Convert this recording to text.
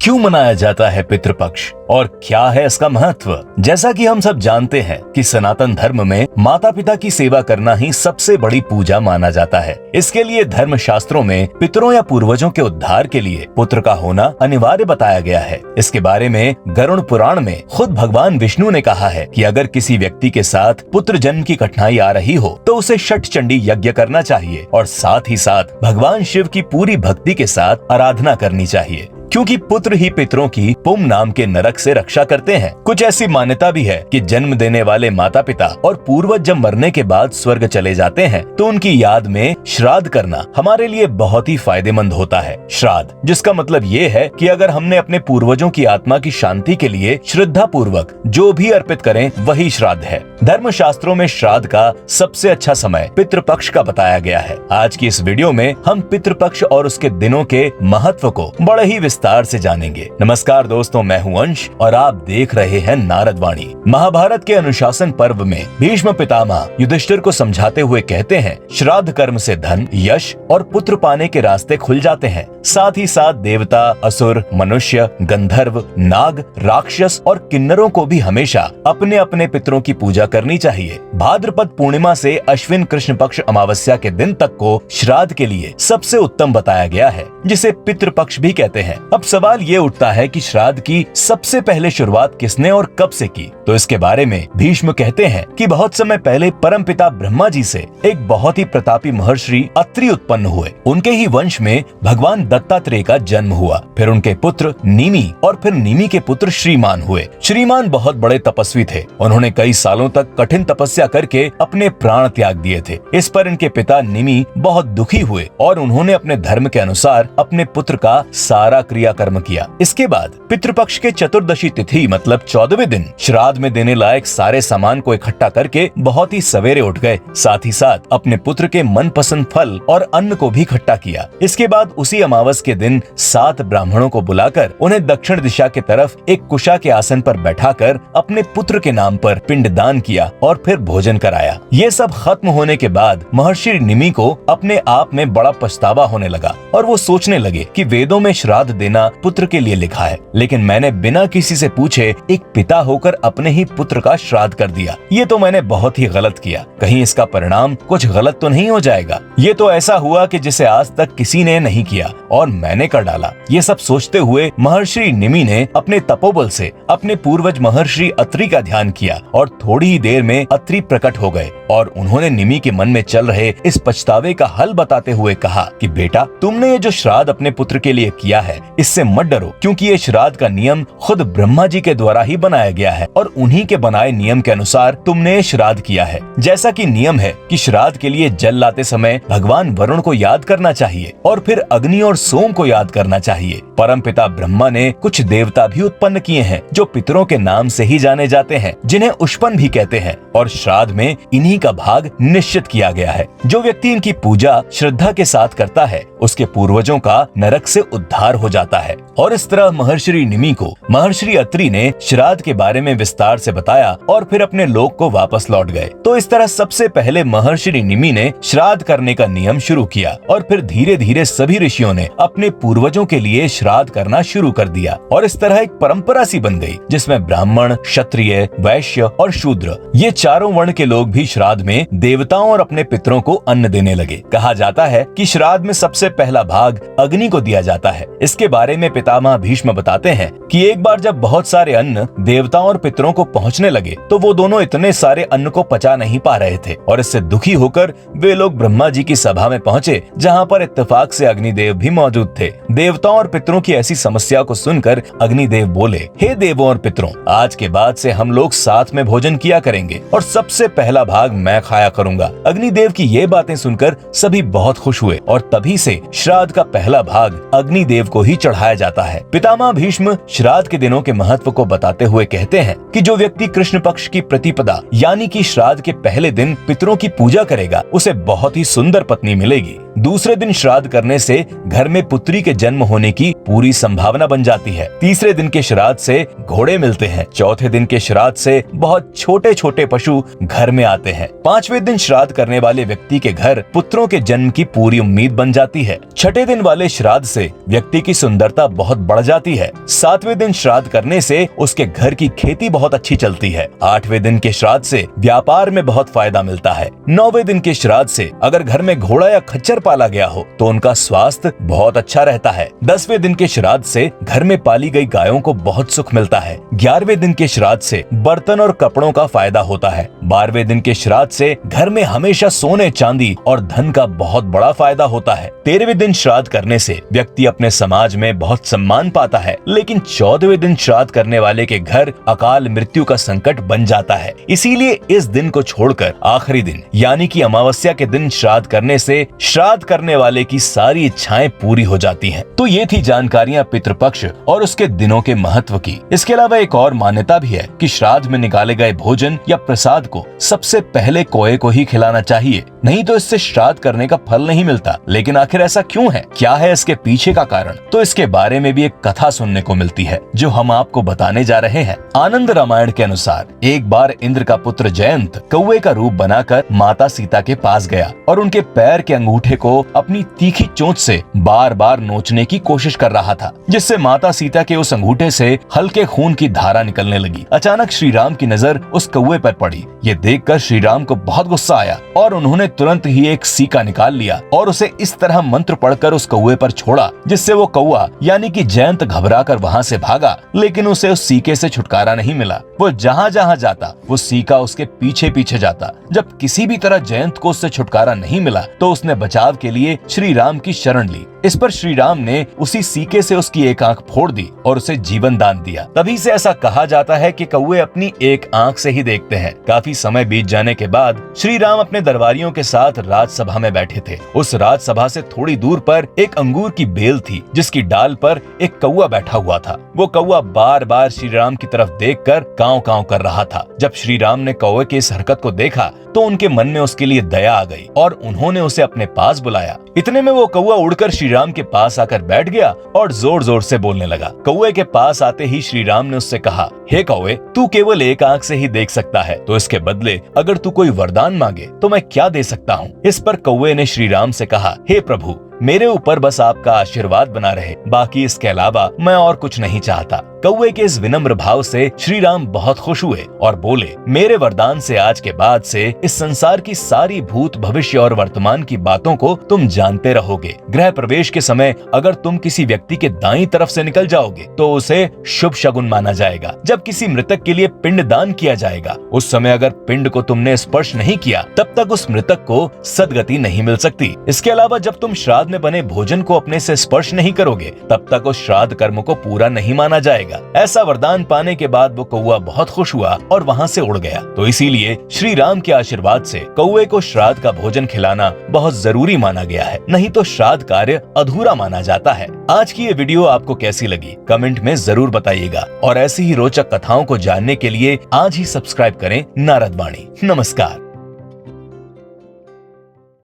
क्यों मनाया जाता है पितृपक्ष और क्या है इसका महत्व? जैसा कि हम सब जानते हैं कि सनातन धर्म में माता पिता की सेवा करना ही सबसे बड़ी पूजा माना जाता है। इसके लिए धर्म शास्त्रों में पितरों या पूर्वजों के उद्धार के लिए पुत्र का होना अनिवार्य बताया गया है। इसके बारे में गरुड़ पुराण में खुद भगवान विष्णु ने कहा है कि अगर किसी व्यक्ति के साथ पुत्र जन्म की कठिनाई आ रही हो तो उसे षट चंडी यज्ञ करना चाहिए और साथ ही साथ भगवान शिव की पूरी भक्ति के साथ आराधना करनी चाहिए, क्योंकि पुत्र ही पितरों की पुम नाम के नरक से रक्षा करते हैं। कुछ ऐसी मान्यता भी है कि जन्म देने वाले माता पिता और पूर्वज जब मरने के बाद स्वर्ग चले जाते हैं तो उनकी याद में श्राद्ध करना हमारे लिए बहुत ही फायदेमंद होता है। श्राद्ध, जिसका मतलब ये है कि अगर हमने अपने पूर्वजों की आत्मा की शांति के लिए श्रद्धा पूर्वक जो भी अर्पित करें वही श्राद्ध है। धर्म शास्त्रों में श्राद्ध का सबसे अच्छा समय पितृपक्ष का बताया गया है। आज की इस वीडियो में हम पितृपक्ष और उसके दिनों के महत्व को बड़े ही विस्तार से जानेंगे। नमस्कार दोस्तों, मैं हूं अंश और आप देख रहे हैं नारद वाणी। महाभारत के अनुशासन पर्व में भीष्म पितामह युधिष्ठिर को समझाते हुए कहते हैं, श्राद्ध कर्म से धन, यश और पुत्र पाने के रास्ते खुल जाते हैं। साथ ही साथ देवता, असुर, मनुष्य, गंधर्व, नाग, राक्षस और किन्नरों को भी हमेशा अपने अपने पितरों की पूजा करनी चाहिए। भाद्रपद पूर्णिमा से अश्विन कृष्ण पक्ष अमावस्या के दिन तक को श्राद्ध के लिए सबसे उत्तम बताया गया है, जिसे पितृपक्ष भी कहते हैं। अब सवाल ये उठता है कि श्राद्ध की सबसे पहले शुरुआत किसने और कब से की? तो इसके बारे में भीष्म कहते हैं कि बहुत समय पहले परमपिता ब्रह्मा जी से एक बहुत ही प्रतापी महर्षि अत्रि उत्पन्न हुए। उनके ही वंश में भगवान दत्तात्रेय का जन्म हुआ। फिर उनके पुत्र निमि और फिर निमि के पुत्र श्रीमान हुए। श्रीमान बहुत बड़े तपस्वी थे। उन्होंने कई सालों तक कठिन तपस्या करके अपने प्राण त्याग दिए थे। इस पर इनके पिता निमि बहुत दुखी हुए और उन्होंने अपने धर्म के अनुसार अपने पुत्र का सारा क्रियाकर्म किया। इसके बाद पितृपक्ष के चतुर्दशी तिथि मतलब 14वें दिन श्राद्ध में देने लायक सारे सामान को इकट्ठा करके बहुत ही सवेरे उठ गए। साथ ही साथ अपने पुत्र के मनपसंद फल और अन्न को भी इकट्ठा किया। इसके बाद उसी अमावस के दिन 7 ब्राह्मणों को बुलाकर उन्हें दक्षिण दिशा की तरफ एक कुशा के आसन पर बैठाकर अपने पुत्र के नाम पर पिंडदान किया और फिर भोजन कराया। ये सब खत्म होने के बाद महर्षि निमि को अपने आप में बड़ा पछतावा होने लगा और वो सोचने लगे कि वेदों में श्राद्ध देना पुत्र के लिए लिखा है, लेकिन मैंने बिना किसी से पूछे एक पिता होकर अपने ही पुत्र का श्राद्ध कर दिया। ये तो मैंने बहुत ही गलत किया। कहीं इसका परिणाम कुछ गलत तो नहीं हो जाएगा? ये तो ऐसा हुआ कि जिसे आज तक किसी ने नहीं किया और मैंने कर डाला। ये सब सोचते हुए महर्षि निमि ने अपने तपोबल से अपने पूर्वज महर्षि अत्रि का ध्यान किया और थोड़ी ही देर में अत्रि प्रकट हो गए और उन्होंने निमि के मन में चल रहे इस पछतावे का हल बताते हुए कहा कि बेटा, तुमने ये जो श्राद्ध अपने पुत्र के लिए किया है इससे मत डरो, क्योंकि ये श्राद्ध का नियम खुद ब्रह्मा जी के द्वारा ही बनाया गया है और उन्हीं के बनाए नियम के अनुसार तुमने श्राद्ध किया है। जैसा कि नियम है कि श्राद्ध के लिए जल लाते समय भगवान वरुण को याद करना चाहिए और फिर अग्नि और सोम को याद करना चाहिए। परमपिता ब्रह्मा ने कुछ देवता भी उत्पन्न किए हैं जो पितरों के नाम से ही जाने जाते हैं, जिन्हें उष्पन भी कहते हैं, और श्राद्ध में इन्हीं का भाग निश्चित किया गया है। जो व्यक्ति इनकी पूजा श्रद्धा के साथ करता है उसके पूर्वजों का नरक से उद्धार हो जाता है। और इस तरह महर्षि निमि को महर्षि अत्रि ने श्राद्ध के बारे में विस्तार से बताया और फिर अपने लोक को वापस लौट गए। तो इस तरह सबसे पहले महर्षि निमि ने श्राद्ध करने का नियम शुरू किया और फिर धीरे धीरे सभी ऋषियों ने अपने पूर्वजों के लिए श्राद्ध करना शुरू कर दिया और इस तरह एक परंपरा सी बन गई जिसमें ब्राह्मण, क्षत्रिय, वैश्य और शूद्र, ये चारों वर्ण के लोग भी श्राद्ध में देवताओं और अपने पितरों को अन्न देने लगे। कहा जाता है कि श्राद्ध में सबसे पहला भाग अग्नि को दिया जाता है। इसके बारे में पितामह भीष्म बताते हैं कि एक बार जब बहुत सारे अन्न देवताओं और पितरों को पहुंचने लगे तो वो दोनों इतने सारे अन्न को पचा नहीं पा रहे थे और इससे दुखी होकर वे लोग ब्रह्मा जी की सभा में पहुंचे, जहां पर इत्तेफाक से अग्निदेव भी मौजूद थे। देवताओं और पितरों की ऐसी समस्या को सुनकर अग्निदेव बोले, हे देवों और पितरों, आज के बाद से हम लोग साथ में भोजन किया करेंगे और सबसे पहला भाग मैं खाया करूंगा। अग्निदेव की ये बातें सुनकर सभी बहुत खुश हुए और तभी से श्राद्ध का पहला भाग अग्निदेव को ही चढ़ाया जाता है। पितामह भीष्म श्राद्ध के दिनों के महत्व को बताते हुए कहते हैं कि जो व्यक्ति कृष्ण पक्ष की प्रतिपदा यानी कि श्राद्ध के पहले दिन पितरों की पूजा करेगा उसे बहुत ही सुंदर पत्नी मिलेगी। दूसरे दिन श्राद्ध करने से घर में पुत्री के जन्म होने की पूरी संभावना बन जाती है। तीसरे दिन के श्राद्ध से घोड़े मिलते हैं। चौथे दिन के श्राद्ध से बहुत छोटे छोटे पशु घर में आते हैं। पांचवें दिन श्राद्ध करने वाले व्यक्ति के घर पुत्रों के जन्म की पूरी उम्मीद बन जाती है। छठे दिन वाले श्राद्ध से व्यक्ति की सुंदरता बहुत बढ़ जाती है। 7वें दिन श्राद्ध करने से उसके घर की खेती बहुत अच्छी चलती है। 8वें दिन के श्राद्ध से व्यापार में बहुत फायदा मिलता है। 9वें दिन के श्राद्ध से अगर घर में घोड़ा या खच्चर पाला गया हो तो उनका स्वास्थ्य बहुत अच्छा रहता है। 10वें दिन के श्राद्ध से घर में पाली गई गायों को बहुत सुख मिलता है। 11वें दिन के श्राद्ध से बर्तन और कपड़ों का फायदा होता है। 12वें दिन के श्राद्ध से घर में हमेशा सोने चांदी और धन का बहुत बड़ा फायदा होता है। 13वें दिन श्राद्ध करने से व्यक्ति अपने समाज में बहुत सम्मान पाता है, लेकिन 14वें दिन श्राद्ध करने वाले के घर अकाल मृत्यु का संकट बन जाता है। इसीलिए इस दिन को छोड़कर आखिरी दिन यानी कि अमावस्या के दिन श्राद्ध करने से श्राद्ध करने वाले की सारी इच्छाएं पूरी हो जाती हैं। तो ये थी जानकारियां पितृपक्ष और उसके दिनों के महत्व की। इसके अलावा एक और मान्यता भी है कि श्राद्ध में निकाले गए भोजन या प्रसाद को सबसे पहले कौए को ही खिलाना चाहिए, नहीं तो इससे श्राद्ध करने का फल नहीं मिलता। लेकिन आखिर ऐसा क्यों है, क्या है इसके पीछे का कारण, तो इसके बारे में भी एक कथा सुनने को मिलती है जो हम आपको बताने जा रहे हैं। आनंद रामायण के अनुसार एक बार इंद्र का पुत्र जयंत कौवे का रूप बनाकर माता सीता के पास गया और उनके पैर के अंगूठे को अपनी तीखी चोंच से बार बार नोचने की कोशिश कर रहा था, जिससे माता सीता के उस अंगूठे से हल्के खून की धारा निकलने लगी। अचानक श्री राम की नजर उस कौवे पर पड़ी। ये देखकर श्री राम को बहुत गुस्सा आया और उन्होंने तुरंत ही एक सीका निकाल लिया और उसे इस तरह मंत्र पढ़कर उस कौवे पर छोड़ा, जिससे वो कौवा यानी कि जयंत घबराकर वहां से भागा, लेकिन उसे उस सीके से छुटकारा नहीं मिला। वो जहां जहां जाता वो सीका उसके पीछे पीछे जाता। जब किसी भी तरह जयंत को उससे छुटकारा नहीं मिला तो उसने बचाव के लिए श्री राम की शरण ली। इस पर श्री राम ने उसी सीके से उसकी एक आंख फोड़ दी और उसे जीवन दान दिया। तभी से ऐसा कहा जाता है कि कौवे अपनी एक आंख से ही देखते हैं। काफी समय बीत जाने के बाद श्री राम अपने दरबारियों के साथ राजसभा में बैठे थे। उस राजसभा से थोड़ी दूर पर एक अंगूर की बेल थी, जिसकी डाल पर एक कौवा बैठा हुआ था। वो कौवा बार बार श्री राम की तरफ देखकर कांव कांव कर रहा था। जब श्री राम ने कौवे की इस हरकत को देखा तो उनके मन में उसके लिए दया आ गई और उन्होंने उसे अपने पास बुलाया। इतने में वो कौवा उड़कर श्री राम के पास आकर बैठ गया और जोर जोर से बोलने लगा। कौवे के पास आते ही श्री राम ने उससे कहा, हे कौवे, तू केवल एक आंख से ही देख सकता है, तो इसके बदले अगर तू कोई वरदान मांगे तो मैं क्या दे सकता हूँ। इस पर कौवे ने श्री राम से कहा, हे प्रभु, मेरे ऊपर बस आपका आशीर्वाद बना रहे, बाकी इसके अलावा मैं और कुछ नहीं चाहता। कौवे के इस विनम्र भाव से श्री राम बहुत खुश हुए और बोले, मेरे वरदान से आज के बाद से इस संसार की सारी भूत भविष्य और वर्तमान की बातों को तुम जानते रहोगे। गृह प्रवेश के समय अगर तुम किसी व्यक्ति के दाईं तरफ से निकल जाओगे तो उसे शुभ शगुन माना जाएगा। जब किसी मृतक के लिए पिंड दान किया जाएगा, उस समय अगर पिंड को तुमने स्पर्श नहीं किया तब तक उस मृतक को सदगति नहीं मिल सकती। इसके अलावा जब तुम श्राद्ध में बने भोजन को अपने से स्पर्श नहीं करोगे तब तक उस श्राद्ध कर्म को पूरा नहीं माना जाएगा। ऐसा वरदान पाने के बाद वो कौवा बहुत खुश हुआ और वहां से उड़ गया। तो इसीलिए श्री राम के आशीर्वाद से कौवे को श्राद्ध का भोजन खिलाना बहुत जरूरी माना गया है, नहीं तो श्राद्ध कार्य अधूरा माना जाता है। आज की ये वीडियो आपको कैसी लगी कमेंट में जरूर बताइएगा और ऐसी ही रोचक कथाओं को जानने के लिए आज ही सब्सक्राइब करें नारद वाणी। नमस्कार।